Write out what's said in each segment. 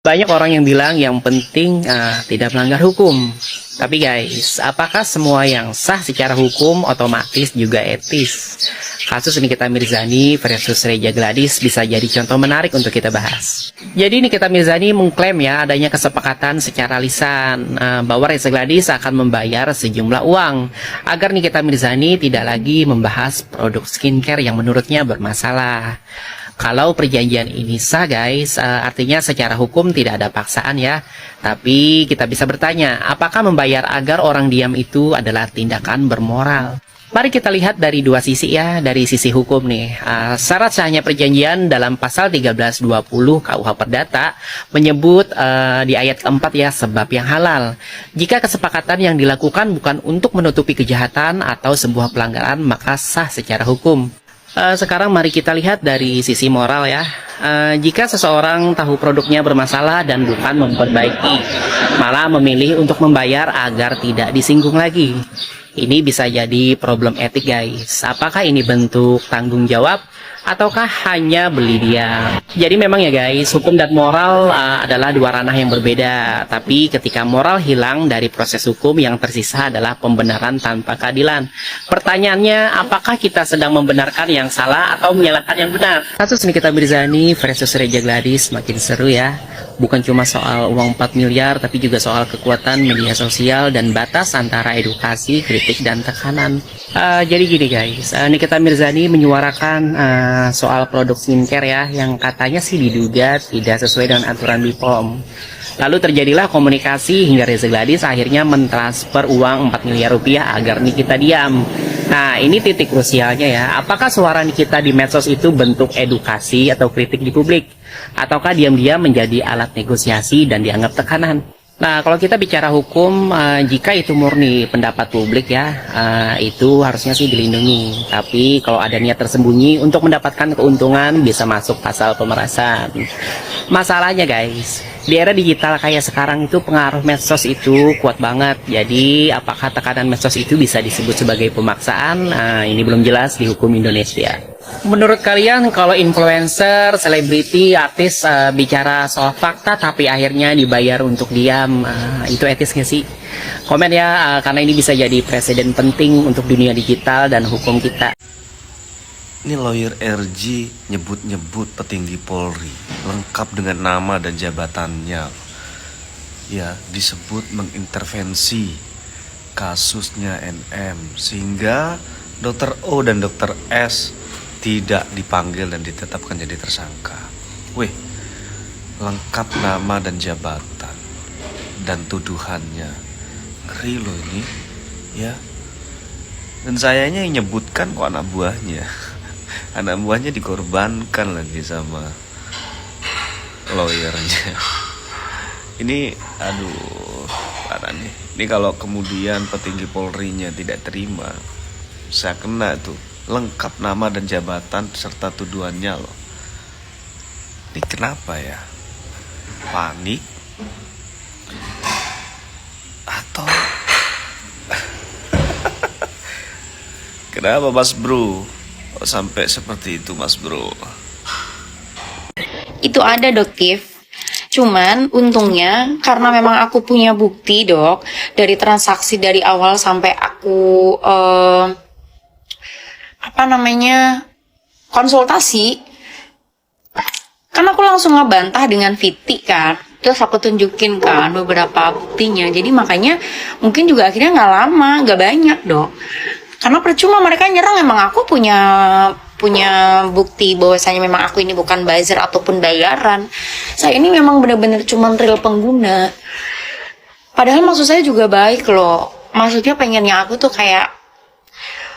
Banyak orang yang bilang yang penting tidak melanggar hukum. Tapi guys, apakah semua yang sah secara hukum otomatis juga etis? Kasus Nikita Mirzani versus Reza Gladys bisa jadi contoh menarik untuk kita bahas. Jadi Nikita Mirzani mengklaim ya adanya kesepakatan secara lisan bahwa Reza Gladys akan membayar sejumlah uang agar Nikita Mirzani tidak lagi membahas produk skincare yang menurutnya bermasalah. Kalau perjanjian ini sah guys, artinya secara hukum tidak ada paksaan ya. Tapi kita bisa bertanya, apakah membayar agar orang diam itu adalah tindakan bermoral? Mari kita lihat dari dua sisi ya, dari sisi hukum nih. Syarat sahnya perjanjian dalam pasal 1320 KUH Perdata menyebut di ayat keempat ya, sebab yang halal. Jika kesepakatan yang dilakukan bukan untuk menutupi kejahatan atau sebuah pelanggaran, maka sah secara hukum. Sekarang mari kita lihat dari sisi moral ya. Jika seseorang tahu produknya bermasalah dan bukan memperbaiki, malah memilih untuk membayar agar tidak disinggung lagi, ini bisa jadi problem etik guys. Apakah ini bentuk tanggung jawab ataukah hanya beli dia? Jadi memang ya guys, hukum dan moral adalah dua ranah yang berbeda. Tapi ketika moral hilang dari proses hukum, yang tersisa adalah pembenaran tanpa keadilan. Pertanyaannya, apakah kita sedang membenarkan yang salah atau menyalahkan yang benar? Kasus Nikita Mirzani versus Reza Gladys makin seru ya. Bukan cuma soal uang 4 miliar, tapi juga soal kekuatan media sosial dan batas antara edukasi, kritik, dan tekanan. Jadi gini guys, Nikita Mirzani menyuarakan soal produk skincare ya, yang katanya sih diduga tidak sesuai dengan aturan BPOM. Lalu terjadilah komunikasi hingga Reza Gladys akhirnya mentransfer uang 4 miliar rupiah agar Nikita diam. Nah, ini titik krusialnya ya. Apakah suara Nikita di medsos itu bentuk edukasi atau kritik di publik? Ataukah diam-diam menjadi alat negosiasi dan dianggap tekanan? Nah, kalau kita bicara hukum, jika itu murni pendapat publik ya, itu harusnya sih dilindungi. Tapi kalau ada niat tersembunyi untuk mendapatkan keuntungan, bisa masuk pasal pemerasan. Masalahnya guys, di era digital kayak sekarang itu pengaruh medsos itu kuat banget. Jadi apakah tekanan medsos itu bisa disebut sebagai pemaksaan? Ini belum jelas di hukum Indonesia. Menurut kalian kalau influencer, selebriti, artis bicara soal fakta tapi akhirnya dibayar untuk diam, itu etis nggak sih? Komen ya, karena ini bisa jadi presiden penting untuk dunia digital dan hukum kita. Ini lawyer RG nyebut-nyebut petinggi Polri lengkap dengan nama dan jabatannya. Ya, disebut mengintervensi kasusnya NM sehingga Dr. O dan Dr. S tidak dipanggil dan ditetapkan jadi tersangka. Wih, lengkap nama dan jabatan dan tuduhannya. Ngeri loh ini, ya. Dan sayanya yang nyebutkan kok anak buahnya. Anak buahnya dikorbankan lagi sama lawyernya. Ini aduh, parah nih. Ini kalau kemudian petinggi Polri-nya tidak terima, saya kena tuh. Lengkap nama dan jabatan serta tuduhannya loh. Ini kenapa ya? Panik? Atau kenapa Mas Bro? Kok sampai seperti itu Mas Bro? Itu ada Doktif. Cuman untungnya karena memang aku punya bukti dok, dari transaksi dari awal sampai aku konsultasi, kan aku langsung ngebantah dengan Viti kan, terus aku tunjukin kan beberapa buktinya. Jadi makanya mungkin juga akhirnya nggak lama, nggak banyak dok, karena percuma mereka nyerang. Emang aku punya bukti bahwasanya memang aku ini bukan buzzer ataupun bayaran. Saya ini memang benar-benar cuma real pengguna. Padahal maksud saya juga baik loh. Maksudnya pengennya aku tuh kayak,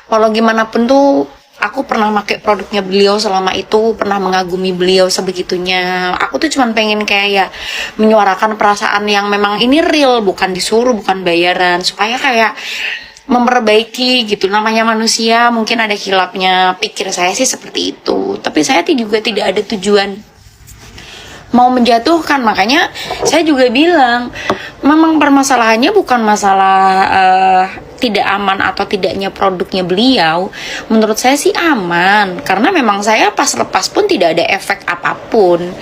walau gimana pun tuh aku pernah pakai produknya beliau selama itu, pernah mengagumi beliau sebegitunya. Aku tuh cuma pengen kayak ya menyuarakan perasaan yang memang ini real, bukan disuruh, bukan bayaran, supaya kayak memperbaiki gitu. Namanya manusia, mungkin ada hilapnya, pikir saya sih seperti itu. Tapi saya juga tidak ada tujuan mau menjatuhkan. Makanya saya juga bilang, memang permasalahannya bukan masalah tidak aman atau tidaknya produknya beliau. Menurut saya sih aman, karena memang saya pas lepas pun tidak ada efek apapun.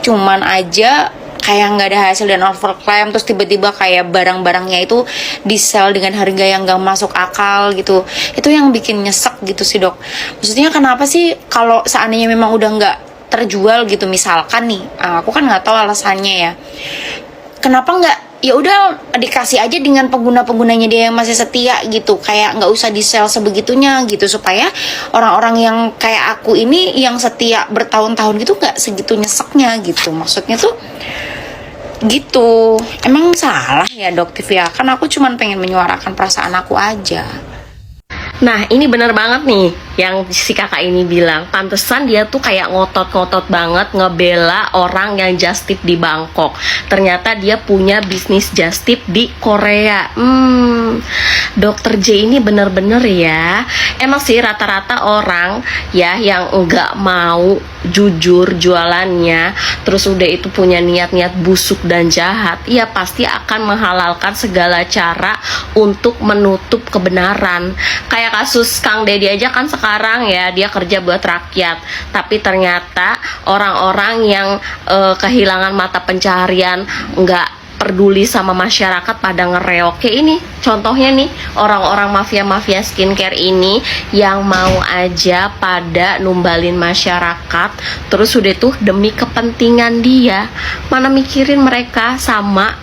Cuman aja kayak nggak ada hasil dan overclaim, terus tiba-tiba kayak barang-barangnya itu di sell dengan harga yang nggak masuk akal gitu. Itu yang bikin nyesek gitu sih dok. Maksudnya kenapa sih kalau seandainya memang udah nggak terjual gitu misalkan nih, aku kan nggak tahu alasannya ya, kenapa nggak ya udah dikasih aja dengan pengguna-penggunanya dia yang masih setia gitu, kayak nggak usah di sell sebegitunya gitu, supaya orang-orang yang kayak aku ini yang setia bertahun-tahun gitu nggak segitu nyeseknya gitu. Maksudnya tuh gitu. Emang salah ya dok TV ya? Kan aku cuman pengen menyuarakan perasaan aku aja. Nah, ini bener banget nih yang si kakak ini bilang. Pantesan dia tuh kayak ngotot-ngotot banget ngebela orang yang just tip di Bangkok. Ternyata dia punya bisnis just tip di Korea. Dokter J ini bener-bener ya. Emang sih rata-rata orang ya yang enggak mau jujur jualannya, terus udah itu punya niat-niat busuk dan jahat, ya pasti akan menghalalkan segala cara untuk menutup kebenaran. Kayak kasus Kang Deddy aja kan sekarang ya, dia kerja buat rakyat, tapi ternyata orang-orang yang kehilangan mata pencaharian, nggak peduli sama masyarakat pada ngereok. Kayak ini contohnya nih, orang-orang mafia-mafia skincare ini yang mau aja pada numbalin masyarakat, terus udah tuh demi kepentingan dia, mana mikirin mereka sama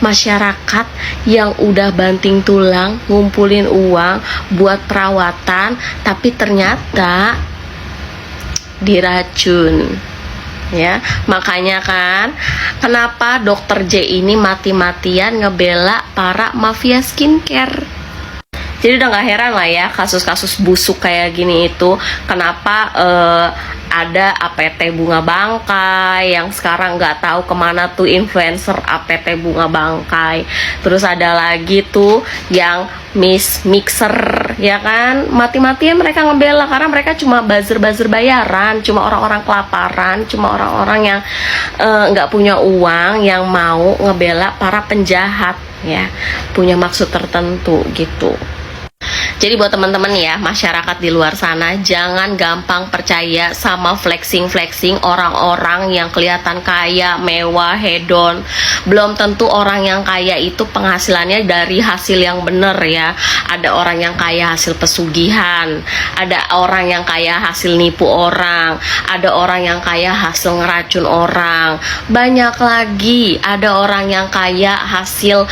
masyarakat yang udah banting tulang ngumpulin uang buat perawatan, tapi ternyata diracun. Ya, makanya kan kenapa dokter J ini mati-matian ngebela para mafia skincare. Jadi udah gak heran lah ya kasus-kasus busuk kayak gini itu kenapa ada APT bunga bangkai yang sekarang nggak tahu kemana tuh influencer APT bunga bangkai. Terus ada lagi tuh yang Miss Mixer, ya kan, mati-matian mereka ngebela karena mereka cuma buzzer-buzzer bayaran, cuma orang-orang kelaparan, cuma orang-orang yang nggak punya uang yang mau ngebela para penjahat, ya punya maksud tertentu gitu. Jadi buat teman-teman ya, masyarakat di luar sana jangan gampang percaya sama flexing-flexing orang-orang yang kelihatan kaya, mewah, hedon. Belum tentu orang yang kaya itu penghasilannya dari hasil yang bener ya. Ada orang yang kaya hasil pesugihan, ada orang yang kaya hasil nipu orang, ada orang yang kaya hasil ngeracun orang. Banyak lagi, ada orang yang kaya hasil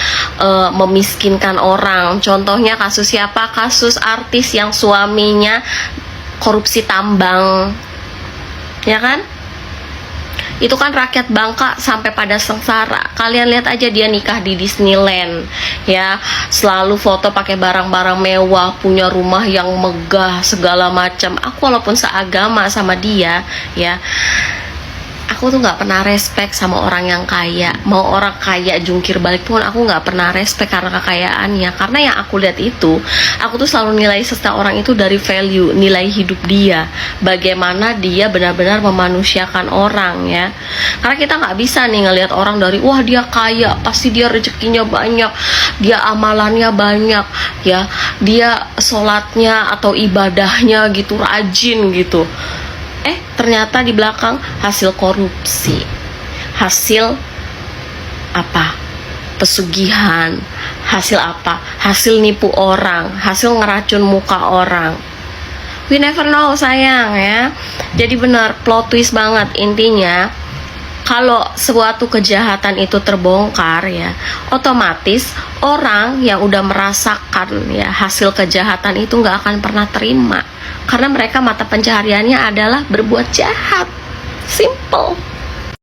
memiskinkan orang. Contohnya kasus siapa? Kasus artis yang suaminya korupsi tambang, ya kan? Itu kan rakyat Bangka sampai pada sengsara. Kalian lihat aja dia nikah di Disneyland, ya, selalu foto pakai barang-barang mewah, punya rumah yang megah segala macam. Aku walaupun seagama sama dia, ya, aku tuh nggak pernah respect sama orang yang kaya. Mau orang kaya jungkir balik pun aku nggak pernah respect karena kekayaannya. Karena yang aku lihat itu, aku tuh selalu nilai seseorang itu dari value, nilai hidup dia, bagaimana dia benar-benar memanusiakan orang, ya. Karena kita nggak bisa nih ngelihat orang dari wah dia kaya, pasti dia rezekinya banyak, dia amalannya banyak, ya, dia sholatnya atau ibadahnya gitu rajin gitu. Ternyata di belakang hasil korupsi, hasil apa? Pesugihan, hasil apa? Hasil nipu orang, hasil ngeracun muka orang. We never know sayang, ya. Jadi benar, plot twist banget intinya. Kalau suatu kejahatan itu terbongkar, ya, otomatis orang yang udah merasakan ya hasil kejahatan itu nggak akan pernah terima, karena mereka mata pencahariannya adalah berbuat jahat. Simple.